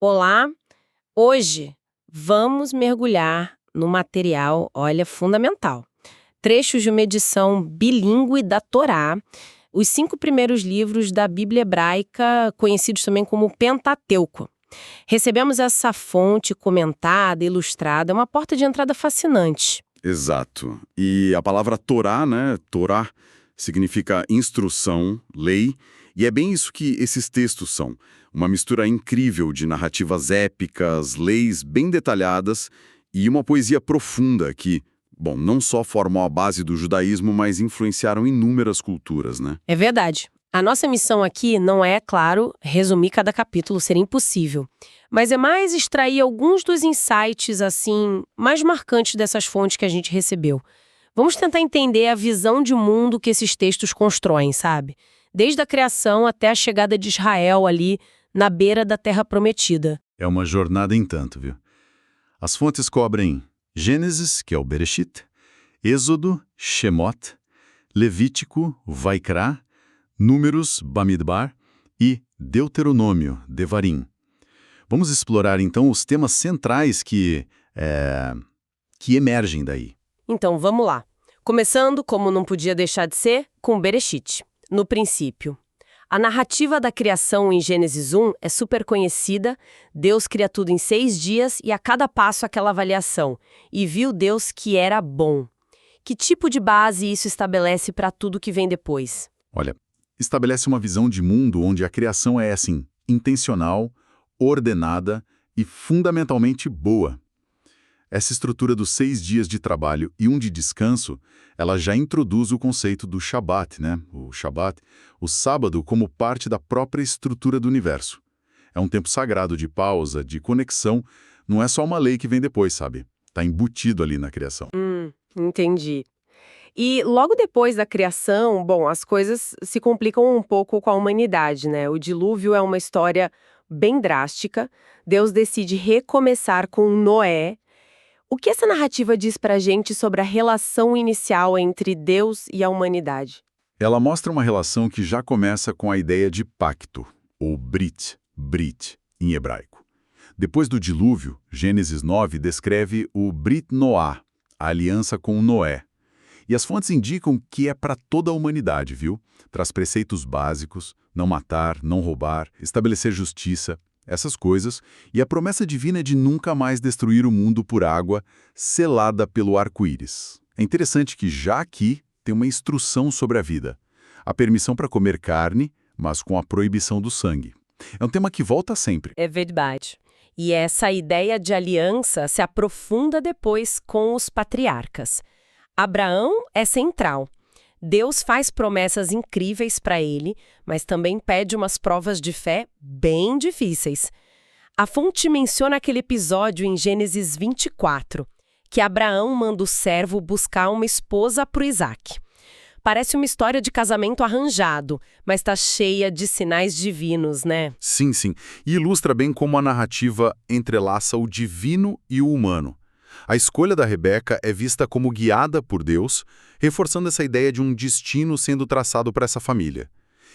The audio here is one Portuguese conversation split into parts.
Olá, hoje vamos mergulhar no material, olha, fundamental. Trechos de uma edição bilíngue da Torá, os 5 primeiros livros da Bíblia hebraica, conhecidos também como Pentateuco. Recebemos essa fonte comentada, ilustrada, é uma porta de entrada fascinante. Exato. E a palavra Torá, né? Torá significa instrução, lei, e é bem isso que esses textos são. Uma mistura incrível de narrativas épicas, leis bem detalhadas e uma poesia profunda que, bom, não só formam a base do judaísmo, mas influenciaram inúmeras culturas, né? É verdade. A nossa missão aqui não é, claro, resumir cada capítulo, seria impossível. Mas é mais extrair alguns dos insights, assim, mais marcantes dessas fontes que a gente recebeu. Vamos tentar entender a visão de mundo que esses textos constroem, sabe? Desde a criação até a chegada de Israel ali na beira da Terra Prometida. É uma jornada em tanto, viu? As fontes cobrem Gênesis, que é o Bereshit, Êxodo, Shemot, Levítico, Vaikra, Números, Bamidbar e Deuteronômio, Devarim. Vamos explorar então os temas centrais que emergem daí. Então, vamos lá. Começando, como não podia deixar de ser, com Bereshit, no princípio. A narrativa da criação em Gênesis 1 é super conhecida. Deus cria tudo em 6 dias e a cada passo aquela avaliação. E viu Deus que era bom. Que tipo de base isso estabelece para tudo que vem depois? Olha, estabelece uma visão de mundo onde a criação é, assim, intencional, ordenada e fundamentalmente boa. Essa estrutura dos 6 dias de trabalho e 1 de descanso, ela já introduz o conceito do Shabat, né? O Shabat, o sábado como parte da própria estrutura do universo. É um tempo sagrado de pausa, de conexão, não é só uma lei que vem depois, sabe? Está embutido ali na criação. Entendi. E logo depois da criação, bom, as coisas se complicam um pouco com a humanidade, né? O dilúvio é uma história bem drástica. Deus decide recomeçar com Noé. O que essa narrativa diz pra gente sobre a relação inicial entre Deus e a humanidade? Ela mostra uma relação que já começa com a ideia de pacto, ou brit, em hebraico. Depois do dilúvio, Gênesis 9 descreve o Brit Noá, a aliança com Noé. E as fontes indicam que é para toda a humanidade, viu? Traz preceitos básicos, não matar, não roubar, estabelecer justiça, essas coisas, e a promessa divina de nunca mais destruir o mundo por água, selada pelo arco-íris. É interessante que já aqui tem uma instrução sobre a vida. A permissão para comer carne, mas com a proibição do sangue. É um tema que volta sempre. É verdade. E essa ideia de aliança se aprofunda depois com os patriarcas. Abraão é central. Deus faz promessas incríveis para ele, mas também pede umas provas de fé bem difíceis. A fonte menciona aquele episódio em Gênesis 24, que Abraão manda o servo buscar uma esposa para o Isaac. Parece uma história de casamento arranjado, mas está cheia de sinais divinos, né? Sim, sim. E ilustra bem como a narrativa entrelaça o divino e o humano. A escolha da Rebeca é vista como guiada por Deus, reforçando essa ideia de um destino sendo traçado para essa família.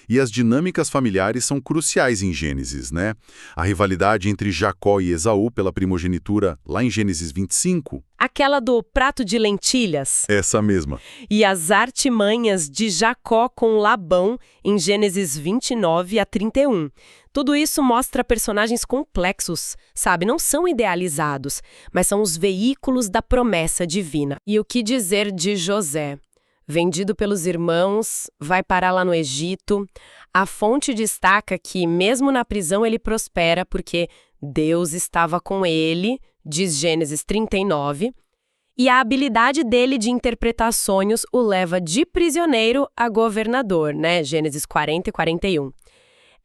E as dinâmicas familiares são cruciais em Gênesis, né? A rivalidade entre Jacó e Esaú pela primogenitura, lá em Gênesis 25. Aquela do prato de lentilhas. Essa mesma. E as artimanhas de Jacó com Labão, em Gênesis 29 a 31. Tudo isso mostra personagens complexos, sabe? Não são idealizados, mas são os veículos da promessa divina. E o que dizer de José? Vendido pelos irmãos, vai parar lá no Egito. A fonte destaca que, mesmo na prisão, ele prospera porque Deus estava com ele, diz Gênesis 39, e a habilidade dele de interpretar sonhos o leva de prisioneiro a governador, né? Gênesis 40 e 41.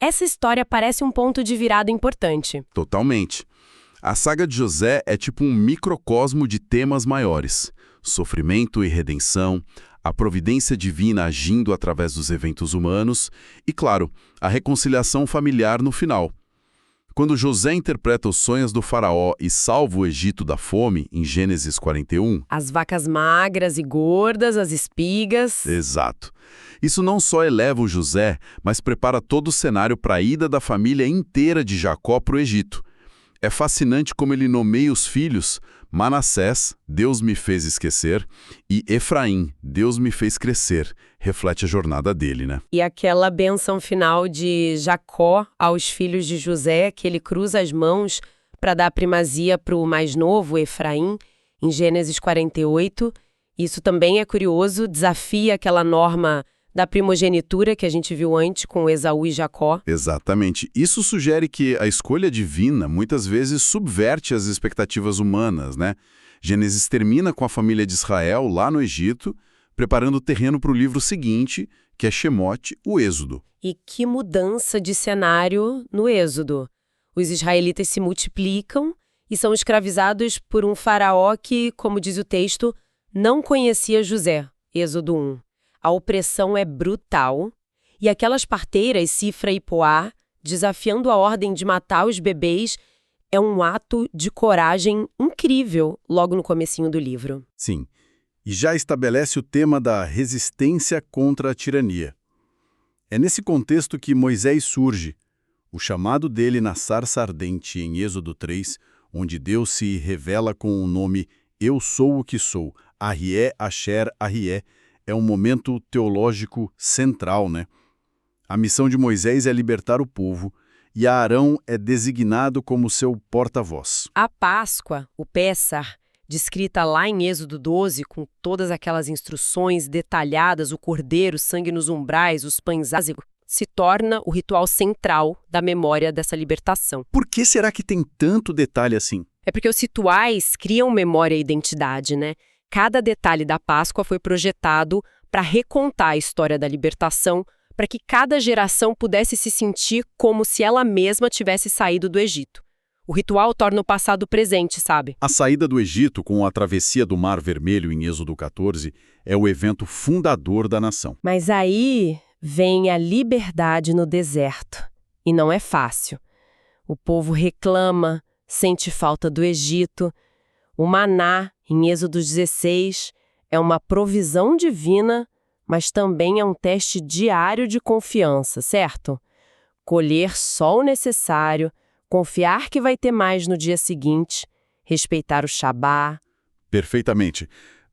Essa história parece um ponto de virada importante. Totalmente. A saga de José é tipo um microcosmo de temas maiores. Sofrimento e redenção, a providência divina agindo através dos eventos humanos e, claro, a reconciliação familiar no final. Quando José interpreta os sonhos do faraó e salva o Egito da fome, em Gênesis 41... As vacas magras e gordas, as espigas... Exato. Isso não só eleva o José, mas prepara todo o cenário para a ida da família inteira de Jacó para o Egito. É fascinante como ele nomeia os filhos Manassés, Deus me fez esquecer, e Efraim, Deus me fez crescer. Reflete a jornada dele, né? E aquela bênção final de Jacó aos filhos de José, que ele cruza as mãos para dar primazia para o mais novo, Efraim, em Gênesis 48. Isso também é curioso, desafia aquela norma da primogenitura que a gente viu antes com Esaú e Jacó. Exatamente. Isso sugere que a escolha divina muitas vezes subverte as expectativas humanas, né? Gênesis termina com a família de Israel lá no Egito, preparando o terreno para o livro seguinte, que é Shemote, o Êxodo. E que mudança de cenário no Êxodo. Os israelitas se multiplicam e são escravizados por um faraó que, como diz o texto, não conhecia José. Êxodo 1. A opressão é brutal, e aquelas parteiras, Sifra e Poá, desafiando a ordem de matar os bebês, é um ato de coragem incrível logo no comecinho do livro. Sim, e já estabelece o tema da resistência contra a tirania. É nesse contexto que Moisés surge, o chamado dele na sarça ardente em Êxodo 3, onde Deus se revela com o nome Eu Sou o que Sou, Arié, Asher, Arié, é um momento teológico central, né? A missão de Moisés é libertar o povo e Arão é designado como seu porta-voz. A Páscoa, o Pessar, descrita lá em Êxodo 12, com todas aquelas instruções detalhadas, o cordeiro, sangue nos umbrais, os pães ázimos, se torna o ritual central da memória dessa libertação. Por que será que tem tanto detalhe assim? É porque os rituais criam memória e identidade, né? Cada detalhe da Páscoa foi projetado para recontar a história da libertação, para que cada geração pudesse se sentir como se ela mesma tivesse saído do Egito. O ritual torna o passado presente, sabe? A saída do Egito com a travessia do Mar Vermelho em Êxodo 14 é o evento fundador da nação. Mas aí vem a liberdade no deserto. E não é fácil. O povo reclama, sente falta do Egito. O maná, em Êxodo 16, é uma provisão divina, mas também é um teste diário de confiança, certo? Colher só o necessário, confiar que vai ter mais no dia seguinte, respeitar o Shabá. Perfeitamente.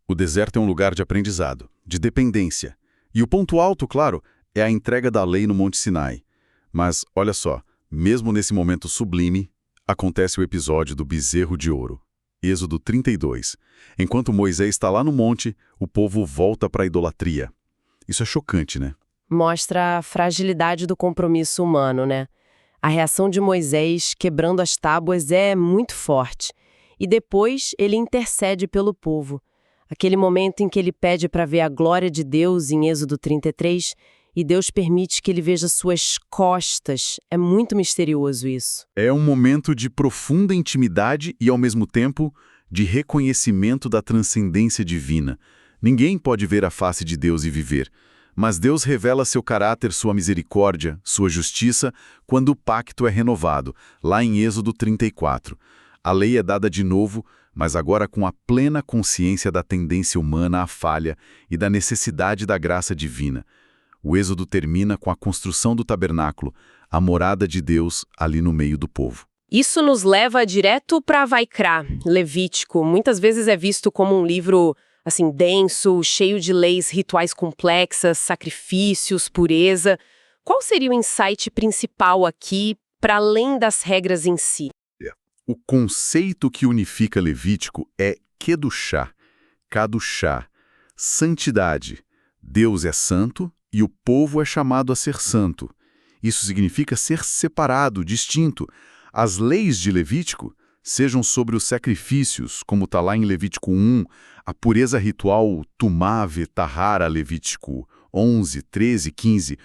O deserto é um lugar de aprendizado, de dependência. E o ponto alto, claro, é a entrega da lei no Monte Sinai. Mas, olha só, mesmo nesse momento sublime, acontece o episódio do bezerro de ouro. Êxodo 32. Enquanto Moisés está lá no monte, o povo volta para a idolatria. Isso é chocante, né? Mostra a fragilidade do compromisso humano, né? A reação de Moisés, quebrando as tábuas, é muito forte. E depois ele intercede pelo povo. Aquele momento em que ele pede para ver a glória de Deus em Êxodo 33, e Deus permite que ele veja suas costas. É muito misterioso isso. É um momento de profunda intimidade e, ao mesmo tempo, de reconhecimento da transcendência divina. Ninguém pode ver a face de Deus e viver. Mas Deus revela seu caráter, sua misericórdia, sua justiça, quando o pacto é renovado, lá em Êxodo 34. A lei é dada de novo, mas agora com a plena consciência da tendência humana à falha e da necessidade da graça divina. O Êxodo termina com a construção do tabernáculo, a morada de Deus ali no meio do povo. Isso nos leva direto para Vaikra, Levítico. Muitas vezes é visto como um livro assim denso, cheio de leis rituais complexas, sacrifícios, pureza. Qual seria o insight principal aqui, para além das regras em si? O conceito que unifica Levítico é Kedushá, Kadushá, santidade. Deus é santo e o povo é chamado a ser santo. Isso significa ser separado, distinto. As leis de Levítico, sejam sobre os sacrifícios, como está lá em Levítico 1, a pureza ritual Tumave Tahara, Levítico 11, 13, 15,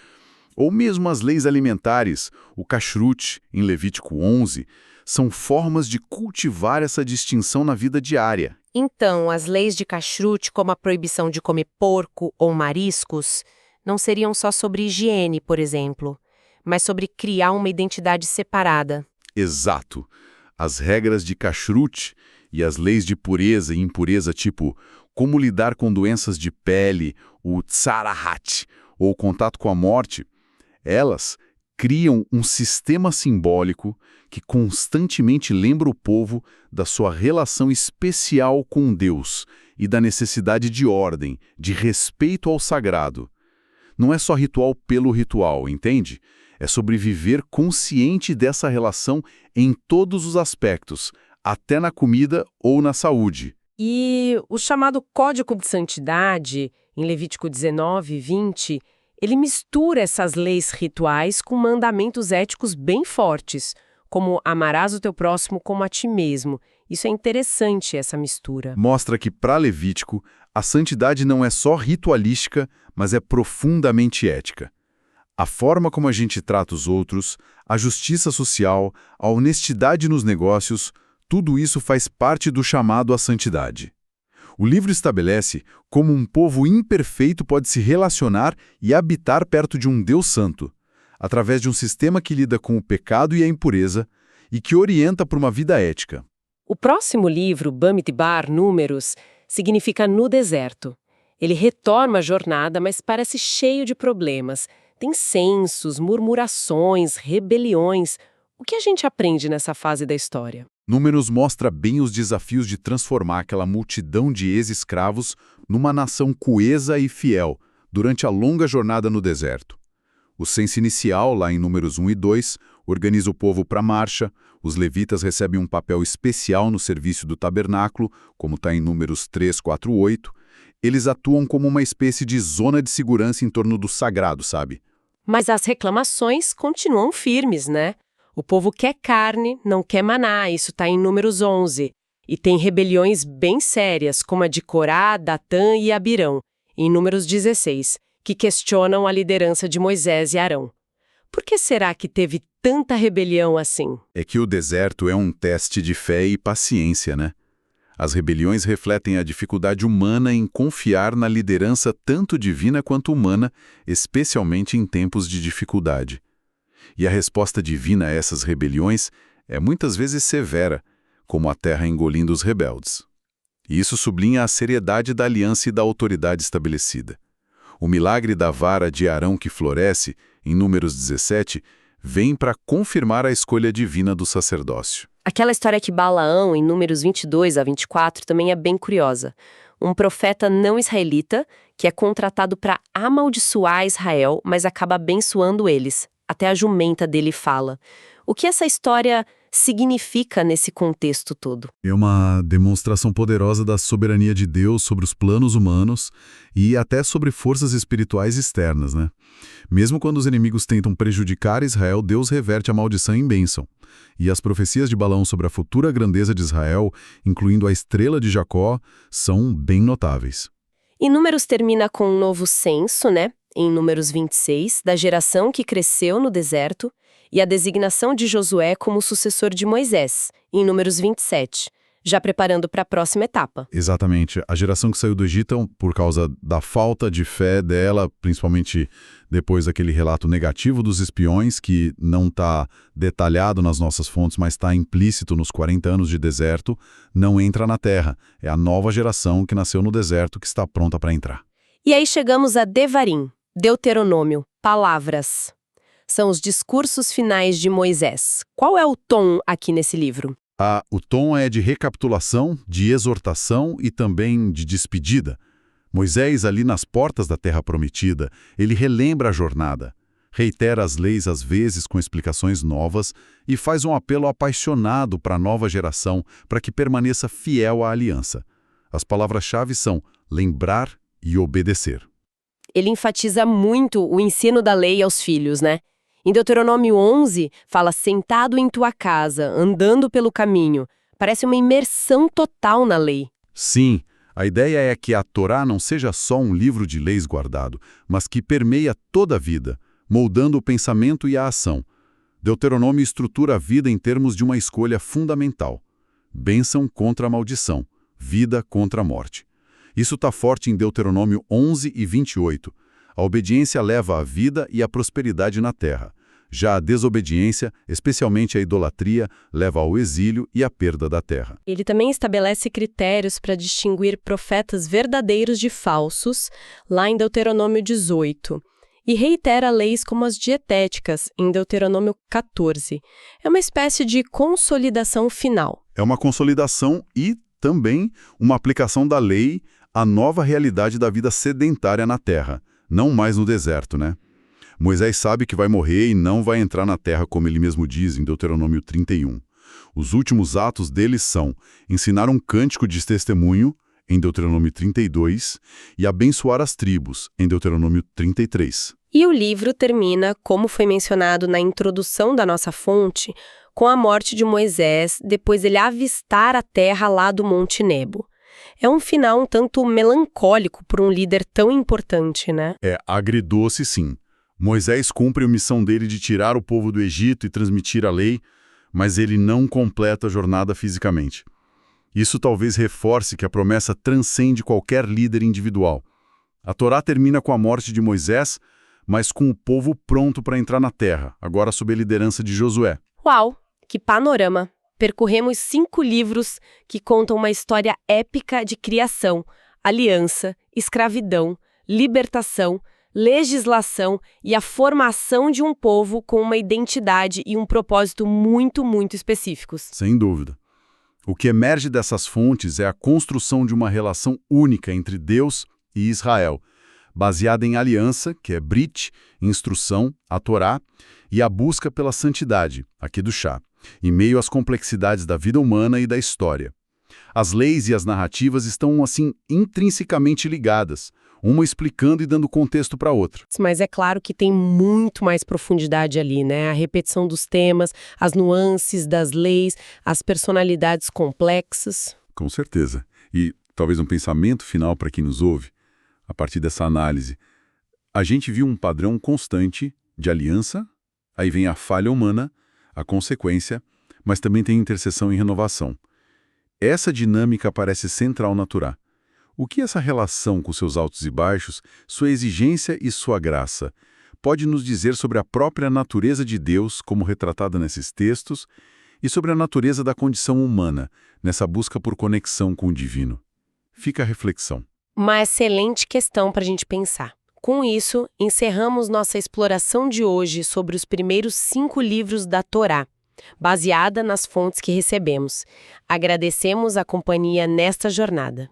ou mesmo as leis alimentares, o Kashrut, em Levítico 11, são formas de cultivar essa distinção na vida diária. Então, as leis de Kashrut, como a proibição de comer porco ou mariscos, não seriam só sobre higiene, por exemplo, mas sobre criar uma identidade separada. Exato. As regras de Kashrut e as leis de pureza e impureza, tipo como lidar com doenças de pele, o tsarahat, ou contato com a morte, elas criam um sistema simbólico que constantemente lembra o povo da sua relação especial com Deus e da necessidade de ordem, de respeito ao sagrado. Não é só ritual pelo ritual, entende? É sobre viver consciente dessa relação em todos os aspectos, até na comida ou na saúde. E o chamado Código de Santidade, em Levítico 19 e 20, ele mistura essas leis rituais com mandamentos éticos bem fortes, como amarás o teu próximo como a ti mesmo. Isso é interessante, essa mistura. Mostra que, para Levítico, a santidade não é só ritualística, mas é profundamente ética. A forma como a gente trata os outros, a justiça social, a honestidade nos negócios, tudo isso faz parte do chamado à santidade. O livro estabelece como um povo imperfeito pode se relacionar e habitar perto de um Deus santo, através de um sistema que lida com o pecado e a impureza e que orienta para uma vida ética. O próximo livro, Bamidbar, Números, significa no deserto. Ele retorna a jornada, mas parece cheio de problemas. Tem censos, murmurações, rebeliões. O que a gente aprende nessa fase da história? Números mostra bem os desafios de transformar aquela multidão de ex-escravos numa nação coesa e fiel durante a longa jornada no deserto. O censo inicial, lá em Números 1 e 2, organiza o povo para a marcha, os levitas recebem um papel especial no serviço do tabernáculo, como está em Números 3, 4, 8. Eles atuam como uma espécie de zona de segurança em torno do sagrado, sabe? Mas as reclamações continuam firmes, né? O povo quer carne, não quer maná, isso está em Números 11. E tem rebeliões bem sérias, como a de Corá, Datã e Abirão, em Números 16, que questionam a liderança de Moisés e Arão. Por que será que teve tanta rebelião assim? É que o deserto é um teste de fé e paciência, né? As rebeliões refletem a dificuldade humana em confiar na liderança tanto divina quanto humana, especialmente em tempos de dificuldade. E a resposta divina a essas rebeliões é muitas vezes severa, como a terra engolindo os rebeldes. E isso sublinha a seriedade da aliança e da autoridade estabelecida. O milagre da vara de Arão que floresce, em Números 17, vem para confirmar a escolha divina do sacerdócio. Aquela história que Balaão, em Números 22 a 24, também é bem curiosa. Um profeta não israelita que é contratado para amaldiçoar Israel, mas acaba abençoando eles. Até a jumenta dele fala. O que essa história significa nesse contexto todo? É uma demonstração poderosa da soberania de Deus sobre os planos humanos e até sobre forças espirituais externas, né? Mesmo quando os inimigos tentam prejudicar Israel, Deus reverte a maldição em bênção. E as profecias de Balaão sobre a futura grandeza de Israel, incluindo a estrela de Jacó, são bem notáveis. E Números termina com um novo censo, né? Em Números 26, da geração que cresceu no deserto, e a designação de Josué como sucessor de Moisés, em Números 27, já preparando para a próxima etapa. Exatamente. A geração que saiu do Egito, por causa da falta de fé dela, principalmente depois daquele relato negativo dos espiões, que não está detalhado nas nossas fontes, mas está implícito nos 40 anos de deserto, não entra na terra. É a nova geração que nasceu no deserto que está pronta para entrar. E aí chegamos a Devarim, Deuteronômio, palavras. São os discursos finais de Moisés. Qual é o tom aqui nesse livro? O tom é de recapitulação, de exortação e também de despedida. Moisés, ali nas portas da Terra Prometida, ele relembra a jornada, reitera as leis às vezes com explicações novas e faz um apelo apaixonado para a nova geração para que permaneça fiel à aliança. As palavras-chave são lembrar e obedecer. Ele enfatiza muito o ensino da lei aos filhos, né? Em Deuteronômio 11, fala sentado em tua casa, andando pelo caminho. Parece uma imersão total na lei. Sim, a ideia é que a Torá não seja só um livro de leis guardado, mas que permeia toda a vida, moldando o pensamento e a ação. Deuteronômio estrutura a vida em termos de uma escolha fundamental. Bênção contra a maldição, vida contra a morte. Isso está forte em Deuteronômio 11 e 28. A obediência leva à vida e à prosperidade na terra. Já a desobediência, especialmente a idolatria, leva ao exílio e à perda da terra. Ele também estabelece critérios para distinguir profetas verdadeiros de falsos, lá em Deuteronômio 18. e reitera leis como as dietéticas, em Deuteronômio 14. É uma espécie de consolidação final. É uma consolidação e também uma aplicação da lei à nova realidade da vida sedentária na terra, não mais no deserto, né? Moisés sabe que vai morrer e não vai entrar na terra, como ele mesmo diz em Deuteronômio 31. Os últimos atos deles são ensinar um cântico de testemunho, em Deuteronômio 32, e abençoar as tribos, em Deuteronômio 33. E o livro termina, como foi mencionado na introdução da nossa fonte, com a morte de Moisés, depois ele avistar a terra lá do Monte Nebo. É um final um tanto melancólico por um líder tão importante, né? É agridoce, sim. Moisés cumpre a missão dele de tirar o povo do Egito e transmitir a lei, mas ele não completa a jornada fisicamente. Isso talvez reforce que a promessa transcende qualquer líder individual. A Torá termina com a morte de Moisés, mas com o povo pronto para entrar na terra, agora sob a liderança de Josué. Uau, que panorama! Percorremos 5 livros que contam uma história épica de criação, aliança, escravidão, libertação, legislação e a formação de um povo com uma identidade e um propósito muito, muito específicos. Sem dúvida. O que emerge dessas fontes é a construção de uma relação única entre Deus e Israel, baseada em aliança, que é Brit, instrução, a Torá, e a busca pela santidade, aqui do chá, em meio às complexidades da vida humana e da história. As leis e as narrativas estão, assim, intrinsecamente ligadas, uma explicando e dando contexto para a outra. Mas é claro que tem muito mais profundidade ali, né? A repetição dos temas, as nuances das leis, as personalidades complexas. Com certeza. E talvez um pensamento final para quem nos ouve, a partir dessa análise. A gente viu um padrão constante de aliança, aí vem a falha humana, a consequência, mas também tem interseção e renovação. Essa dinâmica parece central na Torá. O que essa relação com seus altos e baixos, sua exigência e sua graça, pode nos dizer sobre a própria natureza de Deus, como retratada nesses textos, e sobre a natureza da condição humana, nessa busca por conexão com o divino? Fica a reflexão. Uma excelente questão para a gente pensar. Com isso, encerramos nossa exploração de hoje sobre os primeiros 5 livros da Torá, baseada nas fontes que recebemos. Agradecemos a companhia nesta jornada.